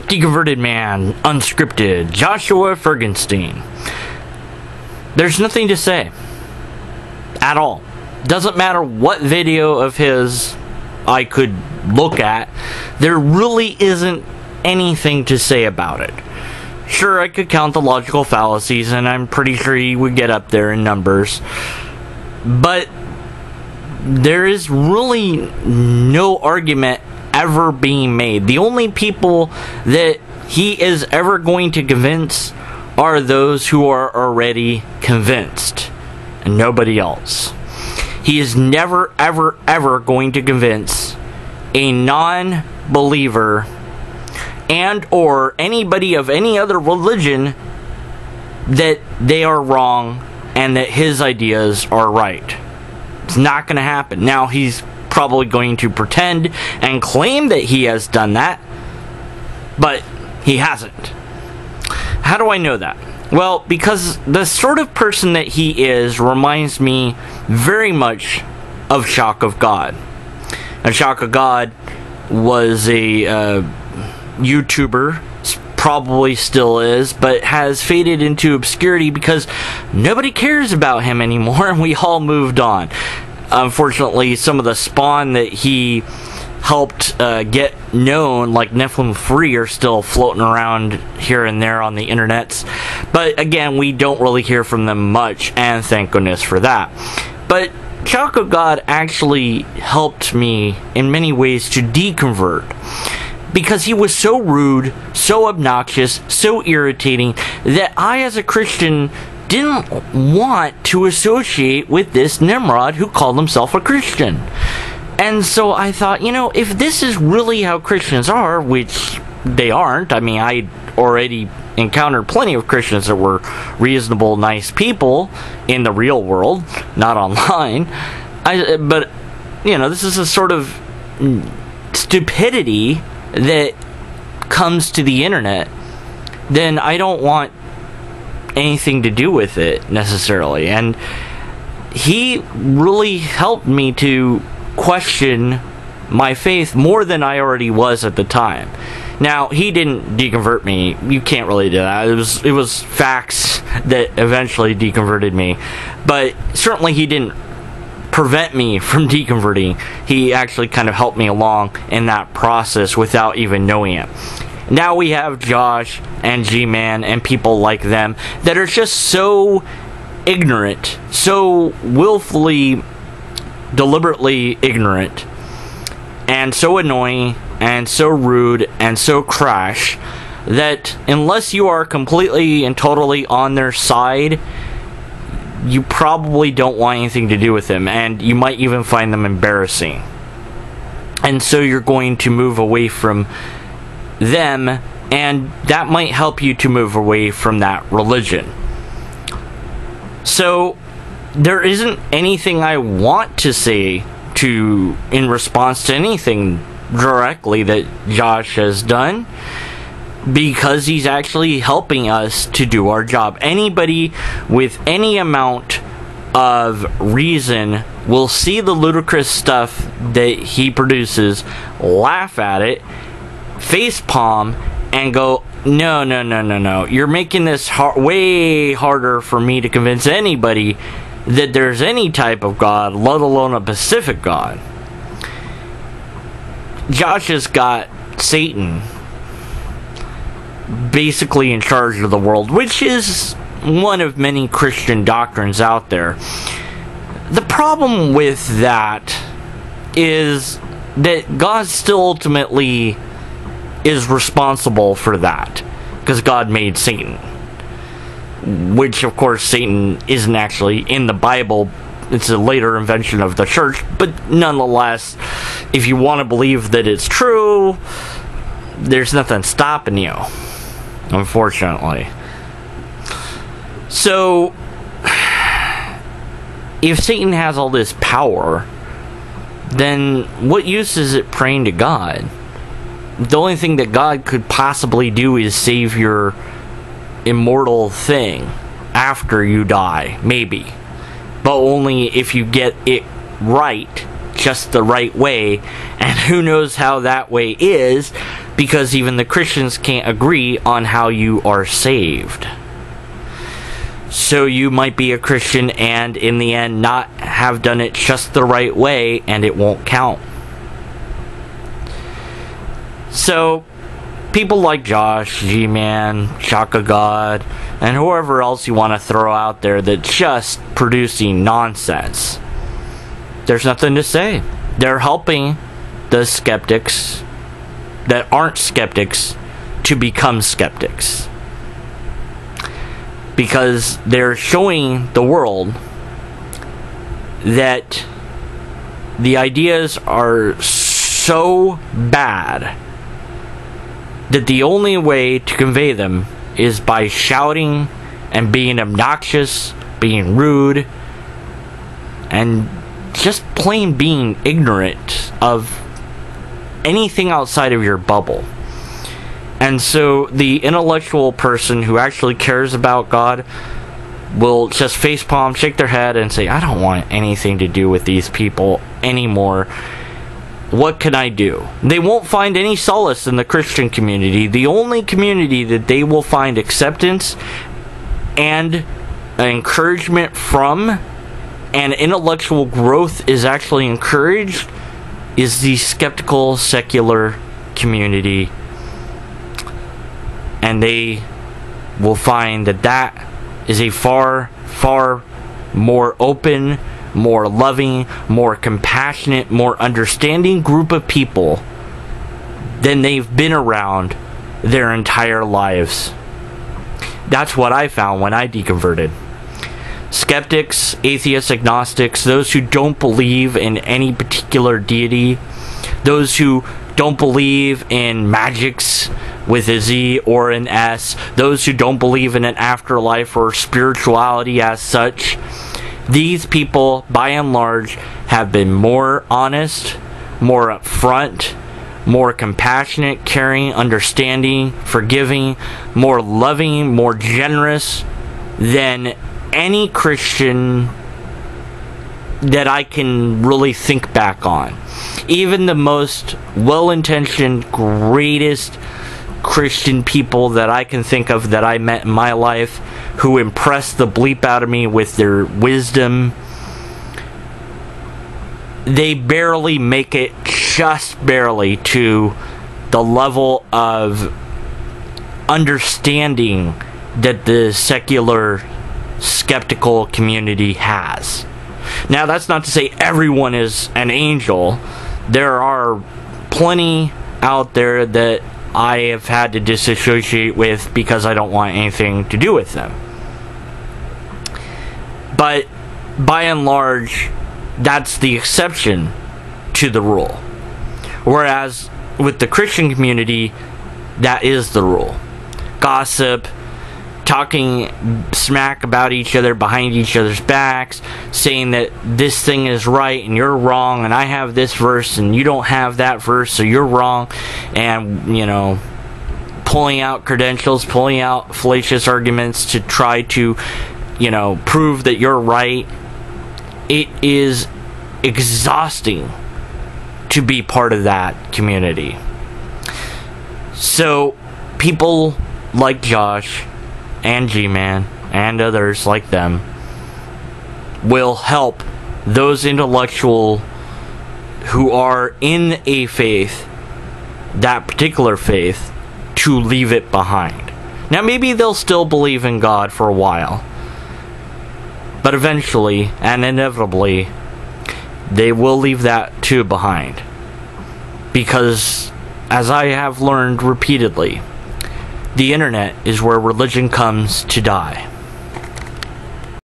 Deconverted Man, Unscripted, Joshua Fergenstein. There's nothing to say. At all. Doesn't matter what video of his I could look at. There really isn't anything to say about it. Sure, I could count the logical fallacies, and I'm pretty sure he would get up there in numbers. But there is really no argument ever being made. The only people that he is ever going to convince are those who are already convinced, and nobody else. He is never, ever, ever going to convince a non-believer and or anybody of any other religion that they are wrong and that his ideas are right. It's not going to happen. Now, he's probably going to pretend and claim that he has done that, but he hasn't. How do I know that? Well, because the sort of person that he is reminds me very much of Shock of God. And Shock of God was a YouTuber, probably still is, but has faded into obscurity because nobody cares about him anymore, and we all moved on. Unfortunately, some of the spawn that he helped get known, like Nephilim Free, are still floating around here and there on the internets. But again, we don't really hear from them much, and thank goodness for that. But Shock of God actually helped me in many ways to deconvert, because he was so rude, so obnoxious, so irritating, that I, as a Christian, didn't want to associate with this Nimrod who called himself a Christian. And so I thought, you know, if this is really how Christians are, which they aren't. I mean, I already encountered plenty of Christians that were reasonable, nice people in the real world, not online. But, you know, this is a sort of stupidity that comes to the internet. Then I don't want anything to do with it necessarily. And he really helped me to question my faith more than I already was at the time. Now, he didn't deconvert me. You can't really do that. It was facts that eventually deconverted me. But certainly he didn't prevent me from deconverting. He actually kind of helped me along in that process without even knowing it. Now we have Josh and G-Man and people like them that are just so ignorant, so willfully, deliberately ignorant, and so annoying, and so rude, and so crash, that unless you are completely and totally on their side, you probably don't want anything to do with them, and you might even find them embarrassing. And so you're going to move away from them, and that might help you to move away from that religion. So there isn't anything I want to say in response to anything directly that Josh has done, because he's actually helping us to do our job. Anybody with any amount of reason will see the ludicrous stuff that he produces, laugh at it, facepalm, and go, no, you're making this way harder for me to convince anybody that there's any type of God, let alone a Pacific God. Josh has got Satan basically in charge of the world, which is one of many Christian doctrines out there. The problem with that is that God still ultimately is responsible for that, because God made Satan, which of course Satan isn't actually in the Bible. It's a later invention of the church, but nonetheless, if you want to believe that it's true, there's nothing stopping you, unfortunately. So if Satan has all this power, then what use is it praying to God? The only thing that God could possibly do is save your immortal thing after you die, maybe. But only if you get it right, just the right way. And who knows how that way is, because even the Christians can't agree on how you are saved. So you might be a Christian and in the end not have done it just the right way, and it won't count. So people like Josh, G-Man, Shaka God, and whoever else you want to throw out there that's just producing nonsense, there's nothing to say. They're helping the skeptics that aren't skeptics to become skeptics, because they're showing the world that the ideas are so bad that the only way to convey them is by shouting and being obnoxious, being rude, and just plain being ignorant of anything outside of your bubble. And so the intellectual person who actually cares about God will just facepalm, shake their head, and say, I don't want anything to do with these people anymore. What can I do? They won't find any solace in the Christian community. The only community that they will find acceptance and encouragement from, and intellectual growth is actually encouraged, is the skeptical secular community. And they will find that that is a far, far more open, more loving, more compassionate, more understanding group of people than they've been around their entire lives. That's what I found when I deconverted. Skeptics, atheists, agnostics, those who don't believe in any particular deity, those who don't believe in magics with a Z or an S, those who don't believe in an afterlife or spirituality as such, these people, by and large, have been more honest, more upfront, more compassionate, caring, understanding, forgiving, more loving, more generous than any Christian that I can really think back on. Even the most well-intentioned, greatest Christian people that I can think of that I met in my life, who impressed the bleep out of me with their wisdom, they barely make it, just barely, to the level of understanding that the secular skeptical community has. Now, that's not to say everyone is an angel. There are plenty out there that I have had to disassociate with because I don't want anything to do with them. But by and large, that's the exception to the rule. Whereas with the Christian community, that is the rule. Gossip, talking smack about each other behind each other's backs, saying that this thing is right and you're wrong, and I have this verse and you don't have that verse, so you're wrong, and, you know, pulling out credentials, pulling out fallacious arguments to try to, you know, prove that you're right. It is exhausting to be part of that community. So people like Josh and G-Man and others like them will help those intellectual who are in a faith, that particular faith, to leave it behind. Now, maybe they'll still believe in God for a while, but eventually and inevitably they will leave that too behind, because, as I have learned repeatedly, the internet is where religion comes to die.